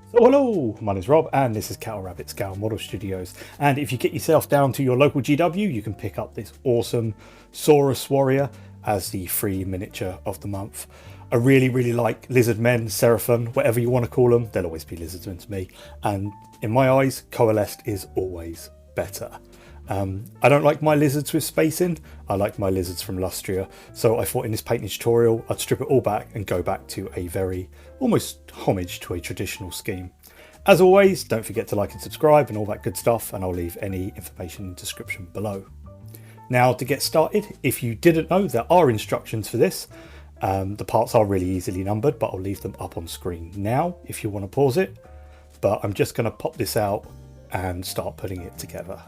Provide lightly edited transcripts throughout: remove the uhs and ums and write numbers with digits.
So hello, my name's Rob and this is Cattle Rabbit Scale Model Studios, and if you get yourself down to your local GW you can pick up this awesome Saurus warrior as the free miniature of the month. I really like Lizardmen, Seraphon, whatever you want to call them, they'll always be Lizardmen to me, and in my eyes coalesced is always better. I don't like my lizards with space in, I like my lizards from Lustria, so I thought in this painting tutorial I'd strip it all back and go back to a very almost homage to a traditional scheme. As always, don't forget to like and subscribe and all that good stuff, and I'll leave any information in the description below. Now to get started, if you didn't know, there are instructions for this. The parts are really easily numbered, but I'll leave them up on screen now if you want to pause it, but I'm just going to pop this out and start putting it together.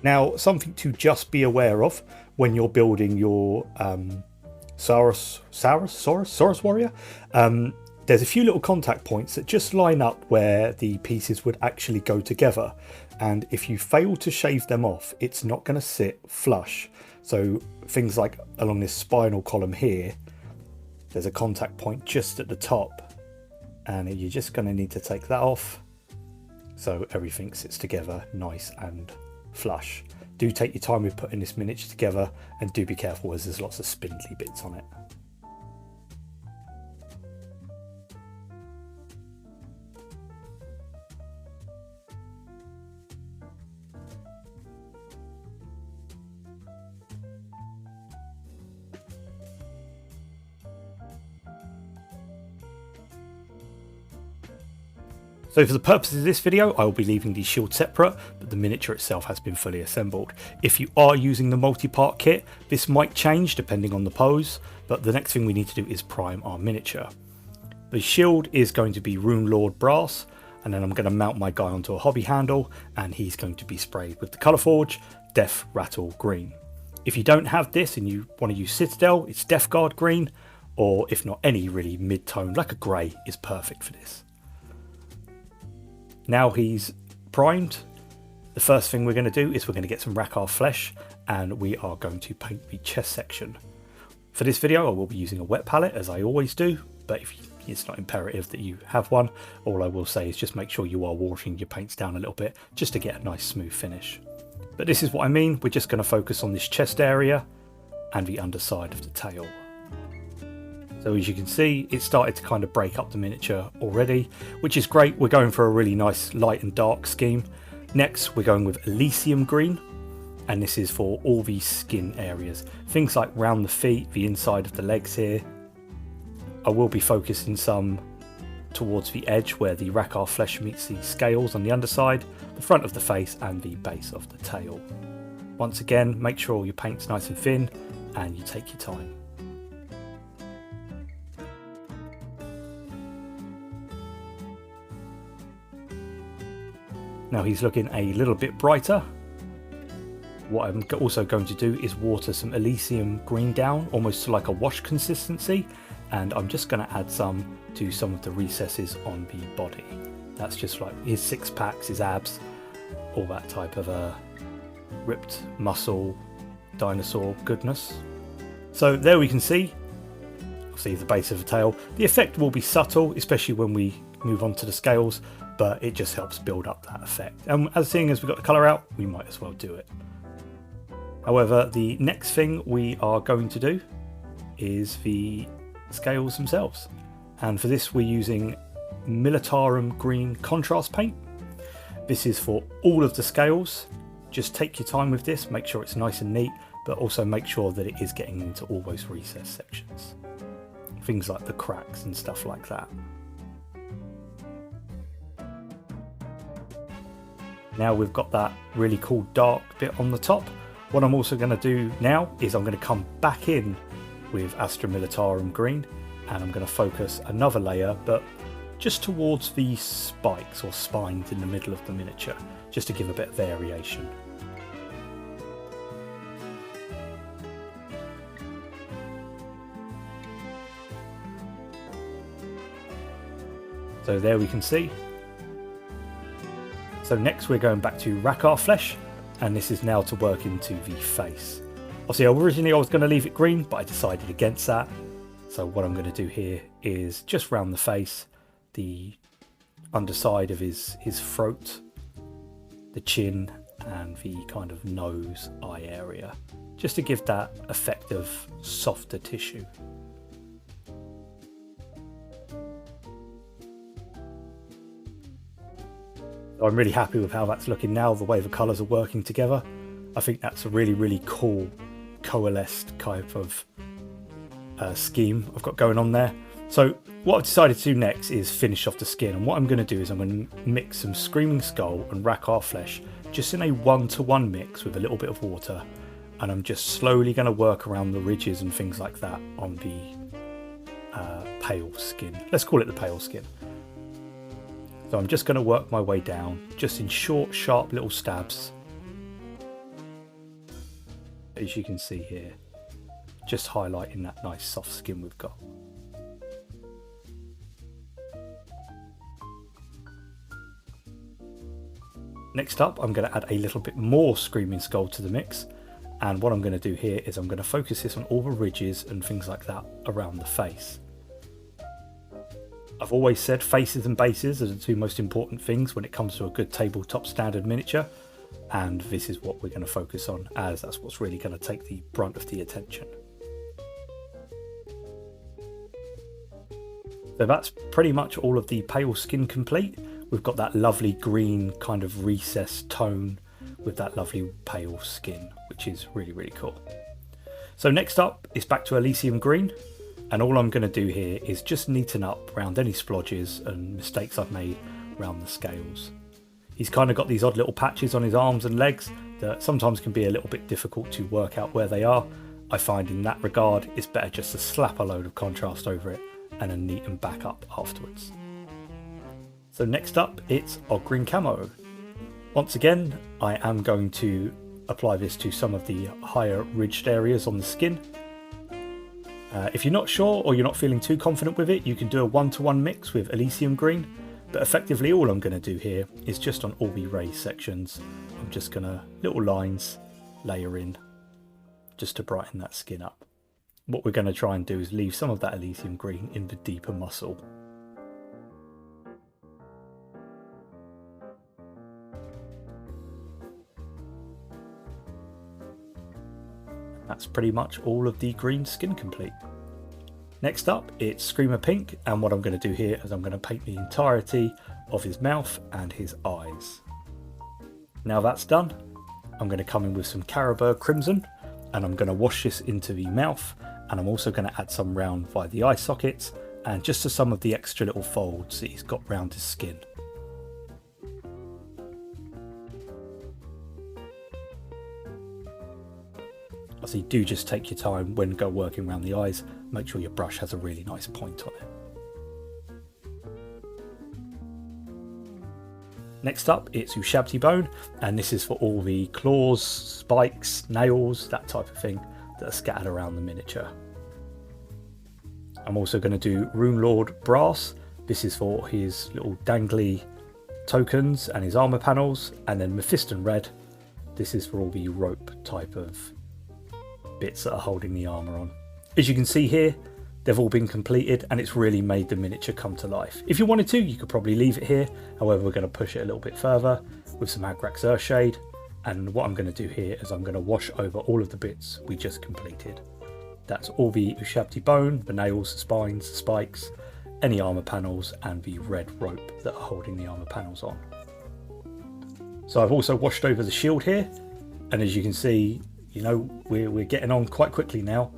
Now, something to just be aware of when you're building your Saurus warrior, there's a few little contact points that just line up where the pieces would actually go together, and if you fail to shave them off, it's not going to sit flush. So things like along this spinal column here, there's a contact point just at the top, and you're just going to need to take that off so everything sits together nice and flush. Do take your time with putting this miniature together, and do be careful as there's lots of spindly bits on it. So for the purposes of this video, I will be leaving the shield separate, but the miniature itself has been fully assembled. If you are using the multi-part kit, this might change depending on the pose, but the next thing we need to do is prime our miniature. The shield is going to be runelord brass, and then I'm going to mount my guy onto a hobby handle, and he's going to be sprayed with the Colour Forge Death Rattle Green. If you don't have this and you want to use Citadel, it's Death Guard Green, or if not, any really mid-tone like a grey is perfect for this. Now he's primed, the first thing we're going to do is we're going to get some rakarth flesh, and we are going to paint the chest section. For this video I will be using a wet palette as I always do, but it's not imperative that you have one. All I will say is just make sure you are watering your paints down a little bit just to get a nice smooth finish. But this is what I mean, we're just going to focus on this chest area and the underside of the tail. So as you can see, it started to kind of break up the miniature already, which is great. We're going for a really nice light and dark scheme. Next, we're going with Elysium green, and this is for all these skin areas. Things like round the feet, the inside of the legs here. I will be focusing some towards the edge where the rakarth flesh meets the scales on the underside, the front of the face and the base of the tail. Once again, make sure your paint's nice and thin and you take your time. Now he's looking a little bit brighter. What I'm also going to do is water some Elysium green down, almost to like a wash consistency, and I'm just going to add some to some of the recesses on the body. That's just like his six packs, his abs, all that type of ripped muscle, dinosaur goodness. So there we can see the base of the tail. The effect will be subtle, especially when we move on to the scales, but it just helps build up that effect. And seeing as we've got the colour out, we might as well do it. However, the next thing we are going to do is the scales themselves. And for this we're using Militarum green contrast paint. This is for all of the scales. Just take your time with this, make sure it's nice and neat, but also make sure that it is getting into all those recessed sections. Things like the cracks and stuff like that. Now we've got that really cool dark bit on the top. What I'm also going to do now is I'm going to come back in with Astra Militarum green, and I'm going to focus another layer, but just towards the spikes or spines in the middle of the miniature, just to give a bit of variation. So there we can see So next we're going back to rakarth flesh, and this is now to work into the face. Obviously originally I was going to leave it green, but I decided against that. So what I'm going to do here is just round the face, the underside of his throat, the chin, and the kind of nose eye area, just to give that effect of softer tissue. So I'm really happy with how that's looking now, the way the colours are working together. I think that's a really cool coalesced type of scheme I've got going on there. So what I've decided to do next is finish off the skin, and what I'm going to do is I'm going to mix some Screaming Skull and rakarth flesh just in a 1-to-1 mix with a little bit of water, and I'm just slowly going to work around the ridges and things like that on the pale skin. Let's call it the pale skin. So I'm just going to work my way down just in short, sharp little stabs, as you can see here, just highlighting that nice soft skin we've got. Next up, I'm going to add a little bit more Screaming Skull to the mix, and what I'm going to do here is I'm going to focus this on all the ridges and things like that around the face. I've always said faces and bases are the two most important things when it comes to a good tabletop standard miniature, and this is what we're going to focus on, as that's what's really going to take the brunt of the attention. So that's pretty much all of the pale skin complete. We've got that lovely green kind of recessed tone with that lovely pale skin, which is really cool. So next up is back to Elysium green, and all I'm going to do here is just neaten up around any splodges and mistakes I've made around the scales. He's kind of got these odd little patches on his arms and legs that sometimes can be a little bit difficult to work out where they are. I find in that regard it's better just to slap a load of contrast over it and then neaten back up afterwards. So next up, it's ogryn camo. Once again, I am going to apply this to some of the higher ridged areas on the skin. If you're not sure or you're not feeling too confident with it, you can do a 1-to-1 mix with Elysium green, but effectively all I'm going to do here is just on all the raised sections, I'm just going to little lines layer in just to brighten that skin up. What we're going to try and do is leave some of that Elysium green in the deeper muscle. That's pretty much all of the green skin complete. Next up, it's Screamer Pink, and what I'm going to do here is I'm going to paint the entirety of his mouth and his eyes. Now that's done, I'm going to come in with some carroburg crimson, and I'm going to wash this into the mouth, and I'm also going to add some round by the eye sockets and just to some of the extra little folds that he's got round his skin. So you do just take your time when go working around the eyes, make sure your brush has a really nice point on it. Next up, it's ushabti bone, and this is for all the claws, spikes, nails, that type of thing that are scattered around the miniature. I'm also going to do runelord brass. This is for his little dangly tokens and his armor panels, and then mephiston red. This is for all the rope type of bits that are holding the armor on. As you can see here, they've all been completed and it's really made the miniature come to life. If you wanted to, you could probably leave it here. However, we're going to push it a little bit further with some agrax earthshade, and what I'm going to do here is I'm going to wash over all of the bits we just completed. That's all the ushabti bone, the nails, the spines, the spikes, any armor panels, and the red rope that are holding the armor panels on. So I've also washed over the shield here, and as you can see, you know, we're getting on quite quickly now.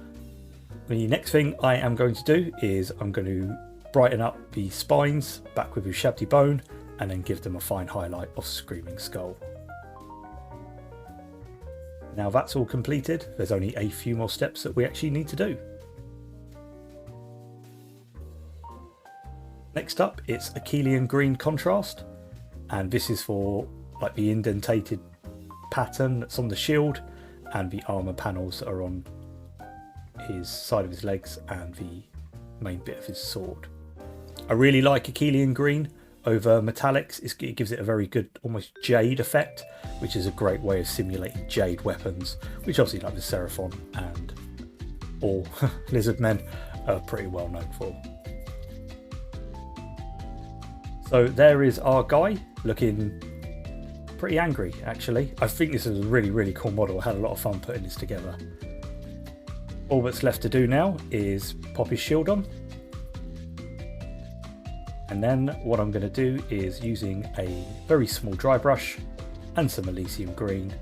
The next thing I am going to do is I'm going to brighten up the spines back with ushabti bone and then give them a fine highlight of Screaming Skull. Now that's all completed, there's only a few more steps that we actually need to do. Next up, it's akhelian green contrast, and this is for like the indentated pattern that's on the shield and the armor panels that are on his side of his legs and the main bit of his sword. I really like akhelian green over metallics. It gives it a very good, almost jade effect, which is a great way of simulating jade weapons, which obviously like the Seraphon and all Lizardmen are pretty well known for. So there is our guy, looking pretty angry actually. I think this is a really, really cool model. I had a lot of fun putting this together. All that's left to do now is pop his shield on. And then what I'm going to do is, using a very small dry brush and some Elysium green,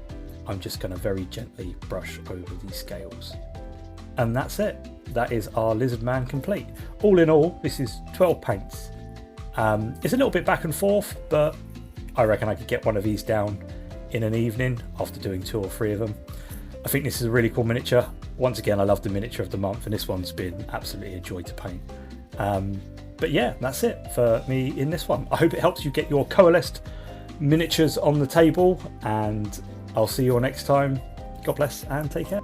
I'm just going to very gently brush over these scales. And that's it. That is our Lizardman complete. All in all, this is 12 paints. It's a little bit back and forth, but I reckon I could get one of these down in an evening after doing 2 or 3 of them. I think this is a really cool miniature. Once again, I love the miniature of the month, and this one's been absolutely a joy to paint. But yeah, that's it for me in this one. I hope it helps you get your coalesced miniatures on the table, and I'll see you all next time. God bless and take care.